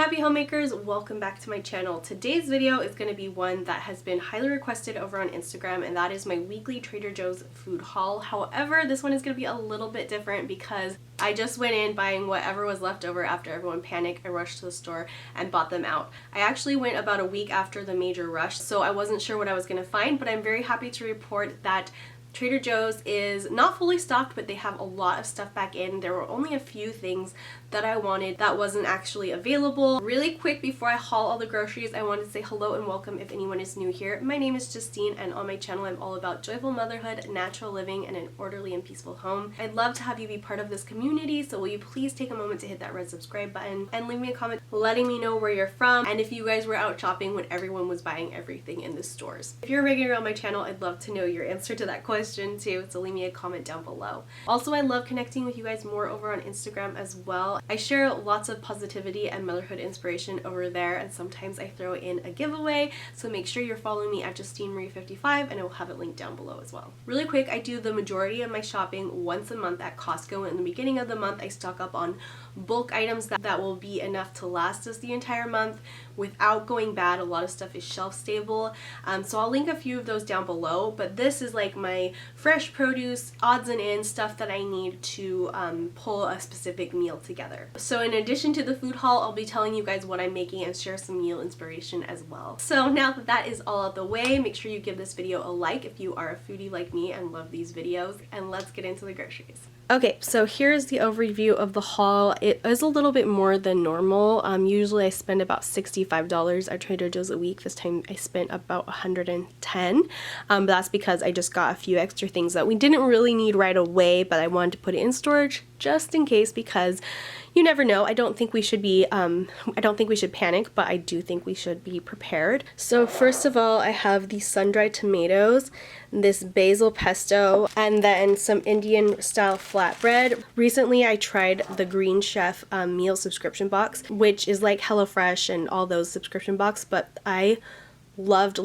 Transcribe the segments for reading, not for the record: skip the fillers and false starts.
happy homemakers, welcome back to my channel. Today's video is going to be one that has been highly requested over on Instagram, and that is my weekly Trader Joe's food haul. However, this one is going to be a little bit different because I just went in buying whatever was left over after everyone panicked. I rushed to the store and bought them out. I actually went about a week after the major rush, so I wasn't sure what I was going to find, but I'm very happy to report that Trader Joe's is not fully stocked, but they have a lot of stuff back in. There were only a few things that I wanted that wasn't actually available. Really quick before I haul all the groceries, I wanted to say hello and welcome if anyone is new here. My name is Justine, and on my channel I'm all about joyful motherhood, natural living, and an orderly and peaceful home. I'd love to have you be part of this community, so will you please take a moment to hit that red subscribe button and leave me a comment letting me know where you're from and if you guys were out shopping when everyone was buying everything in the stores. If you're a regular on my channel, I'd love to know your answer to that question too, so leave me a comment down below. Also, I love connecting with you guys more over on Instagram as well. I share lots of positivity and motherhood inspiration over there, and sometimes I throw in a giveaway, so make sure you're following me at Justine Marie 55, and I will have it linked down below as well. Really quick, I do the majority of my shopping once a month at Costco. In the beginning of the month, I stock up on bulk items that will be enough to last us the entire month without going bad. A lot of stuff is shelf stable, so I'll link a few of those down below, but this is like my fresh produce, odds and ends, stuff that I need to pull a specific meal together. So in addition to the food haul, I'll be telling you guys what I'm making and share some meal inspiration as well. So now that that is all out the way, make sure you give this video a like if you are a foodie like me and love these videos, and let's get into the groceries. Okay, so here's the overview of the haul. It is a little bit more than normal. Usually I spend about $65 at Trader Joe's a week. This time I spent about $110. But that's because I just got a few extra things that we didn't really need right away, but I wanted to put it in storage just in case, because you never know. I don't think we should be, I don't think we should panic, but I do think we should be prepared. So first of all, I have these sun-dried tomatoes, this basil pesto, and then some Indian style flatbread. Recently I tried the Green Chef meal subscription box, which is like HelloFresh and all those subscription box, but I loved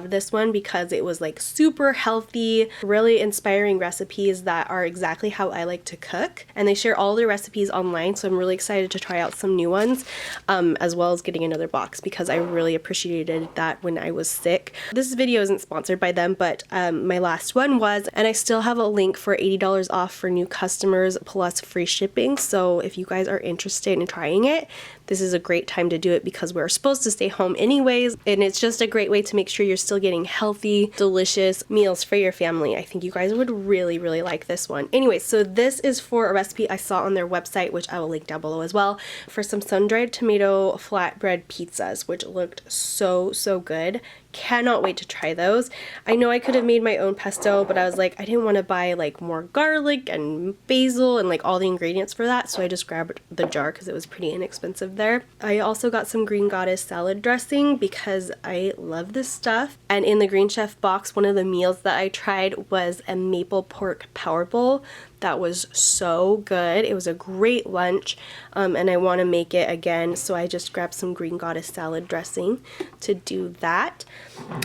this one because it was like super healthy, really inspiring recipes that are exactly how I like to cook, and they share all their recipes online, so I'm really excited to try out some new ones, as well as getting another box because I really appreciated that when I was sick. This video isn't sponsored by them, but my last one was, and I still have a link for $80 off for new customers plus free shipping, so if you guys are interested in trying it, this is a great time to do it because we're supposed to stay home anyways, and it's just a great way to make sure you're still getting healthy, delicious meals for your family. I think you guys would really like this one. Anyway, so this is for a recipe I saw on their website, which I will link down below as well, for some sun-dried tomato flatbread pizzas, which looked so good. Cannot wait to try those. I know I could have made my own pesto, but I was like, I didn't want to buy like more garlic and basil and like all the ingredients for that, so I just grabbed the jar because it was pretty inexpensive there. I also got some Green Goddess salad dressing because I love this stuff. And in the Green Chef box, one of the meals that I tried was a maple pork power bowl. That was so good. It was a great lunch, and I want to make it again, so I just grabbed some Green Goddess salad dressing to do that.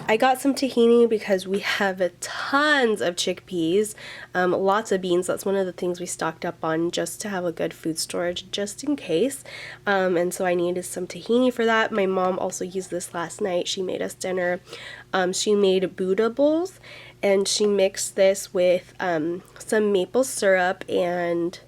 I got some tahini because we have tons of chickpeas, lots of beans. That's one of the things we stocked up on just to have a good food storage just in case, and so I needed some tahini for that. My mom also used this last night. She made us dinner. She made Buddha bowls, and she mixed this with some maple syrup and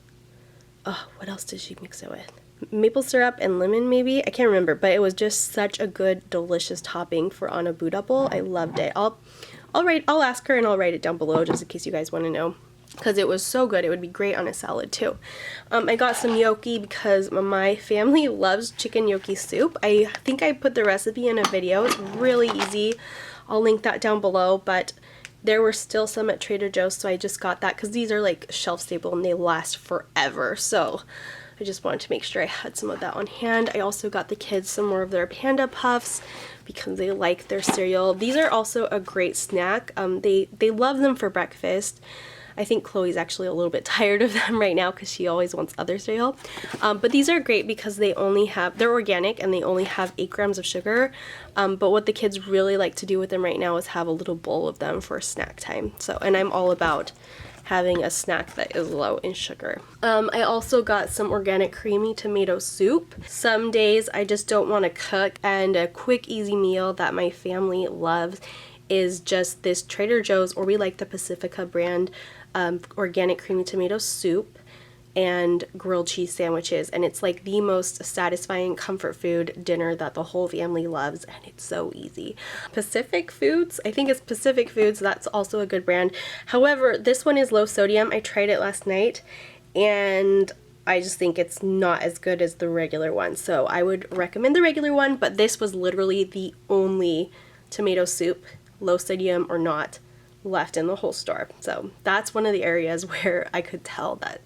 what else did she mix it with? Maple syrup and lemon maybe? I can't remember, but it was just such a good, delicious topping for on a Buddha bowl. I loved it. I'll ask her and I'll write it down below just in case you guys want to know, because it was so good. It would be great on a salad too. I got some gnocchi because my family loves chicken gnocchi soup. I think I put the recipe in a video. It's really easy. I'll link that down below, but there were still some at Trader Joe's, so I just got that because these are like shelf stable and they last forever, so I just wanted to make sure I had some of that on hand. I also got the kids some more of their Panda Puffs because they like their cereal. These are also a great snack. They love them for breakfast. I think Chloe's actually a little bit tired of them right now because she always wants other cereal. But these are great because they're organic and they only have 8 grams of sugar. But what the kids really like to do with them right now is have a little bowl of them for snack time. So, and I'm all about having a snack that is low in sugar. I also got some organic creamy tomato soup. Some days I just don't want to cook, and a quick easy meal that my family loves is just this Trader Joe's, or we like the Pacifica brand, organic creamy tomato soup and grilled cheese sandwiches, and it's like the most satisfying comfort food dinner that the whole family loves, and it's so easy. Pacific Foods, I think it's Pacific Foods, that's also a good brand. However, this one is low sodium. I tried it last night and I just think it's not as good as the regular one, so I would recommend the regular one, but this was literally the only tomato soup, low sodium or not, left in the whole store. So that's one of the areas where I could tell that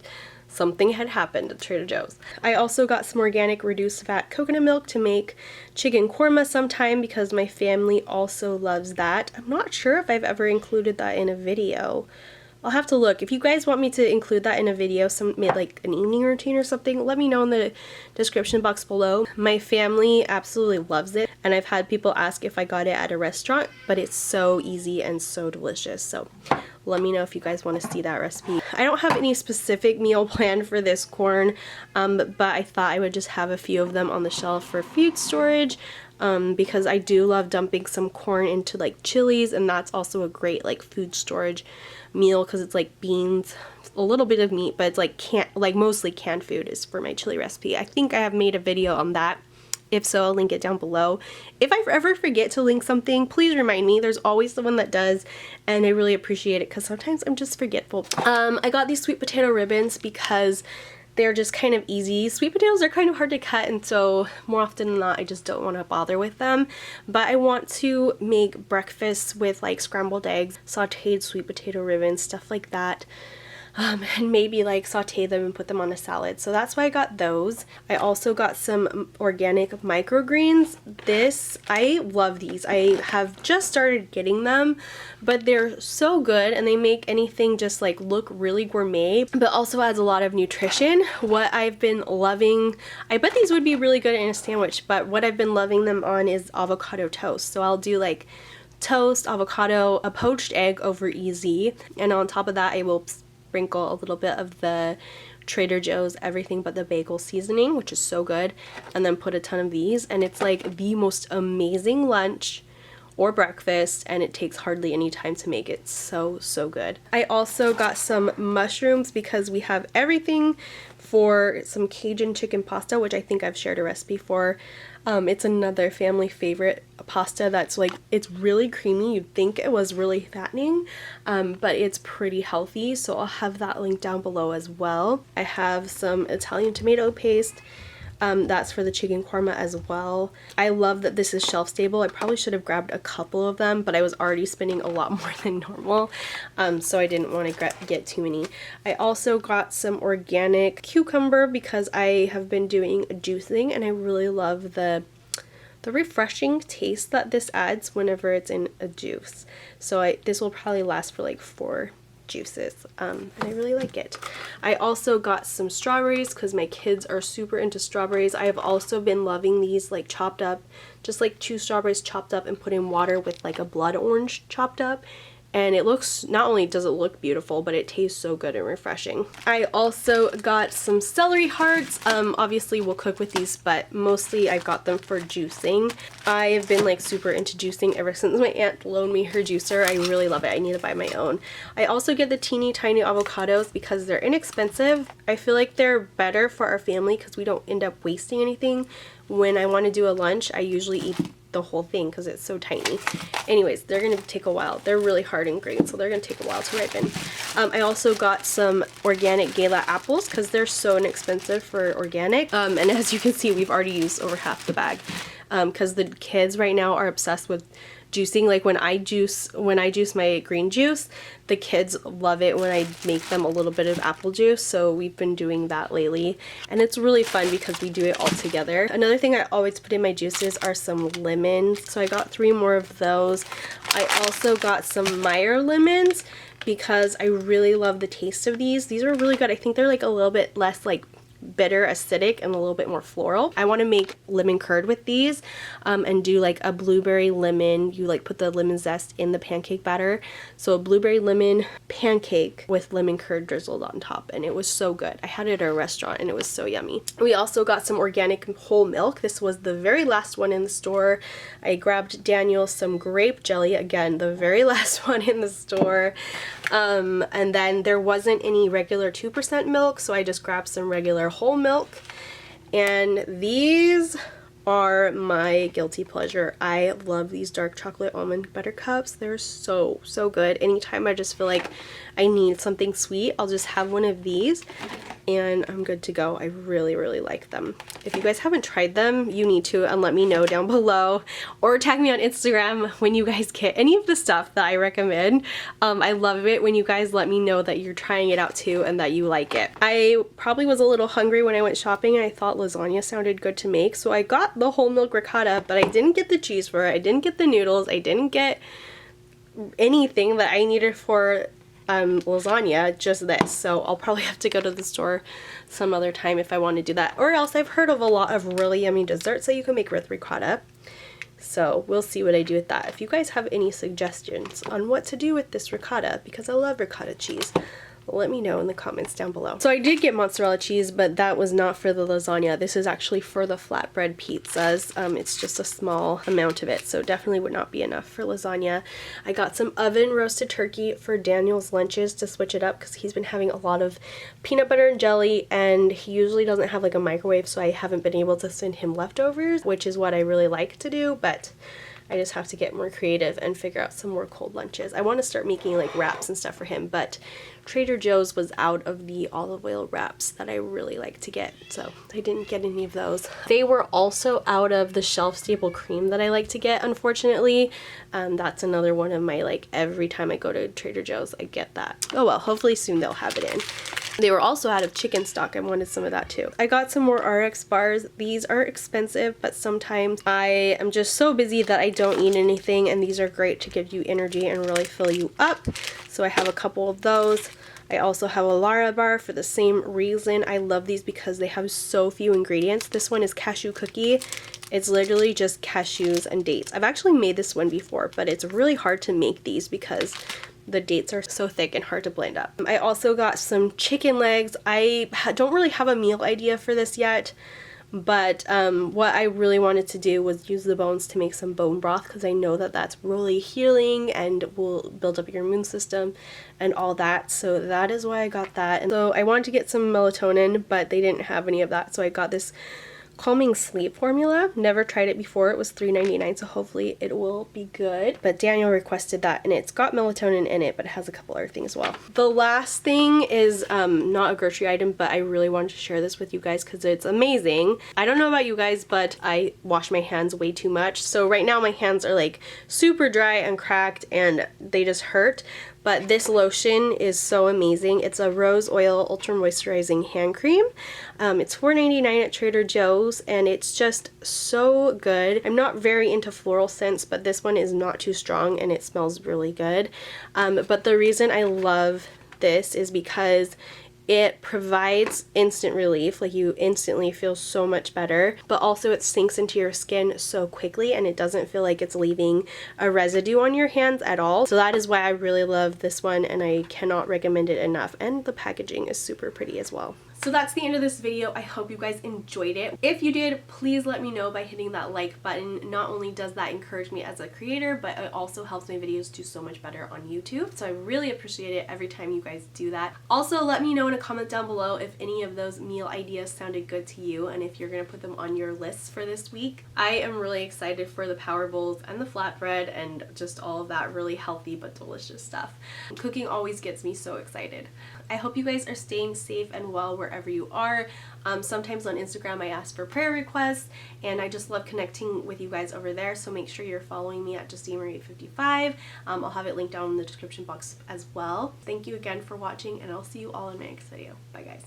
something had happened at Trader Joe's. I also got some organic reduced fat coconut milk to make chicken korma sometime because my family also loves that. I'm not sure if I've ever included that in a video. I'll have to look. If you guys want me to include that in a video, like an evening routine or something, let me know in the description box below. My family absolutely loves it, and I've had people ask if I got it at a restaurant, but it's so easy and so delicious. So let me know if you guys want to see that recipe. I don't have any specific meal planned for this corn, but I thought I would just have a few of them on the shelf for food storage, because I do love dumping some corn into like chilies, and that's also a great like food storage meal because it's like beans, a little bit of meat, but it's like mostly canned food is for my chili recipe. I think I have made a video on that. If so, I'll link it down below. If I ever forget to link something, please remind me. There's always someone that does, and I really appreciate it because sometimes I'm just forgetful. I got these sweet potato ribbons because they're just kind of easy. Sweet potatoes are kind of hard to cut, and so more often than not I just don't want to bother with them. But I want to make breakfast with like scrambled eggs, sauteed sweet potato ribbons, stuff like that. And maybe like saute them and put them on a salad. So that's why I got those. I also got some organic microgreens. I love these. I have just started getting them, but they're so good and they make anything just like look really gourmet, but also adds a lot of nutrition. What I've been loving, I bet these would be really good in a sandwich, but what I've been loving them on is avocado toast. So I'll do like toast, avocado, a poached egg over easy, and on top of that I will sprinkle a little bit of the Trader Joe's everything but the bagel seasoning, which is so good, and then put a ton of these, and it's like the most amazing lunch or breakfast, and it takes hardly any time to make it. So good. I also got some mushrooms because we have everything for some Cajun chicken pasta, which I think I've shared a recipe for. It's another family favorite pasta that's like, it's really creamy. You'd think it was really fattening, but it's pretty healthy, so I'll have that link down below as well. I have some Italian tomato paste. That's for the chicken korma as well. I love that this is shelf stable. I probably should have grabbed a couple of them, but I was already spending a lot more than normal, so I didn't want to get too many. I also got some organic cucumber because I have been doing juicing, and I really love the refreshing taste that this adds whenever it's in a juice. So this will probably last for like 4 juices, and I really like it. I also got some strawberries because my kids are super into strawberries. I have also been loving these like chopped up, just like 2 strawberries chopped up and put in water with like a blood orange chopped up, and it looks, not only does it look beautiful, but it tastes so good and refreshing. I also got some celery hearts. Obviously we'll cook with these, but mostly I got them for juicing. I have been like super into juicing ever since my aunt loaned me her juicer. I really love it. I need to buy my own. I also get the teeny tiny avocados because they're inexpensive. I feel like they're better for our family because we don't end up wasting anything. When I want to do a lunch, I usually eat the whole thing because it's so tiny. Anyways, they're gonna take a while. They're really hard and green, so they're gonna take a while to ripen. I also got some organic Gala apples because they're so inexpensive for organic, and as you can see, we've already used over half the bag because the kids right now are obsessed with juicing. Like when I juice my green juice, the kids love it when I make them a little bit of apple juice, so we've been doing that lately, and it's really fun because we do it all together. Another thing I always put in my juices are some lemons, so I got 3 more of those. I also got some Meyer lemons because I really love the taste of these. These are really good. I think they're like a little bit less like bitter, acidic, and a little bit more floral. I want to make lemon curd with these and do like a blueberry lemon. You like put the lemon zest in the pancake batter. So a blueberry lemon pancake with lemon curd drizzled on top, and it was so good. I had it at a restaurant and it was so yummy. We also got some organic whole milk. This was the very last one in the store. I grabbed Daniel some grape jelly, again the very last one in the store, and then there wasn't any regular 2% milk, so I just grabbed some regular whole milk. And these are my guilty pleasure. I love these dark chocolate almond butter cups. They're so good. Anytime I just feel like I need something sweet, I'll just have one of these and I'm good to go. I really like them. If you guys haven't tried them, you need to, and let me know down below, or tag me on Instagram when you guys get any of the stuff that I recommend. I love it when you guys let me know that you're trying it out too and that you like it. I probably was a little hungry when I went shopping and I thought lasagna sounded good to make, so I got the whole milk ricotta, but I didn't get the cheese for it. I didn't get the noodles. I didn't get anything that I needed for lasagna, just this. So I'll probably have to go to the store some other time if I want to do that. Or else I've heard of a lot of really yummy desserts that you can make with ricotta. So we'll see what I do with that. If you guys have any suggestions on what to do with this ricotta, because I love ricotta cheese, let me know in the comments down below. So I did get mozzarella cheese, but that was not for the lasagna. This is actually for the flatbread pizzas. It's just a small amount of it, so definitely would not be enough for lasagna. I got some oven roasted turkey for Daniel's lunches to switch it up because he's been having a lot of peanut butter and jelly, and he usually doesn't have like a microwave, so I haven't been able to send him leftovers, which is what I really like to do, but I just have to get more creative and figure out some more cold lunches. I want to start making like wraps and stuff for him, but Trader Joe's was out of the olive oil wraps that I really like to get, so I didn't get any of those. They were also out of the shelf stable cream that I like to get, unfortunately. That's another one of my, like, every time I go to Trader Joe's I get that. Oh well, hopefully soon they'll have it in. They were also out of chicken stock. I wanted some of that too. I got some more RX bars. These are expensive, but sometimes I am just so busy that I don't eat anything, and these are great to give you energy and really fill you up. So I have a couple of those. I also have a Lara bar for the same reason. I love these because they have so few ingredients. This one is Cashew Cookie. It's literally just cashews and dates. I've actually made this one before, but it's really hard to make these because the dates are so thick and hard to blend up. I also got some chicken legs. I don't really have a meal idea for this yet, but what I really wanted to do was use the bones to make some bone broth, because I know that that's really healing and will build up your immune system and all that. So that is why I got that. And so I wanted to get some melatonin, but they didn't have any of that, so I got this calming sleep formula. Never tried it before. It was $3.99, so hopefully it will be good. But Daniel requested that, and it's got melatonin in it, but it has a couple other things as well. The last thing is not a grocery item, but I really wanted to share this with you guys because it's amazing. I don't know about you guys, but I wash my hands way too much. So right now my hands are like super dry and cracked and they just hurt. But this lotion is so amazing. It's a rose oil ultra moisturizing hand cream. It's $4.99 at Trader Joe's, and it's just so good. I'm not very into floral scents, but this one is not too strong and it smells really good. But the reason I love this is because it provides instant relief, like you instantly feel so much better, but also it sinks into your skin so quickly and it doesn't feel like it's leaving a residue on your hands at all. So that is why I really love this one, and I cannot recommend it enough. And the packaging is super pretty as well. So that's the end of this video. I hope you guys enjoyed it. If you did, please let me know by hitting that like button. Not only does that encourage me as a creator, but it also helps my videos do so much better on YouTube. So I really appreciate it every time you guys do that. Also, let me know in a comment down below if any of those meal ideas sounded good to you and if you're gonna put them on your list for this week. I am really excited for the power bowls and the flatbread and just all of that really healthy but delicious stuff. Cooking always gets me so excited. I hope you guys are staying safe and well wherever you are. Sometimes on Instagram I ask for prayer requests, and I just love connecting with you guys over there, so make sure you're following me at Justine Marie 55. I'll have it linked down in the description box as well. Thank you again for watching, and I'll see you all in my next video. Bye guys.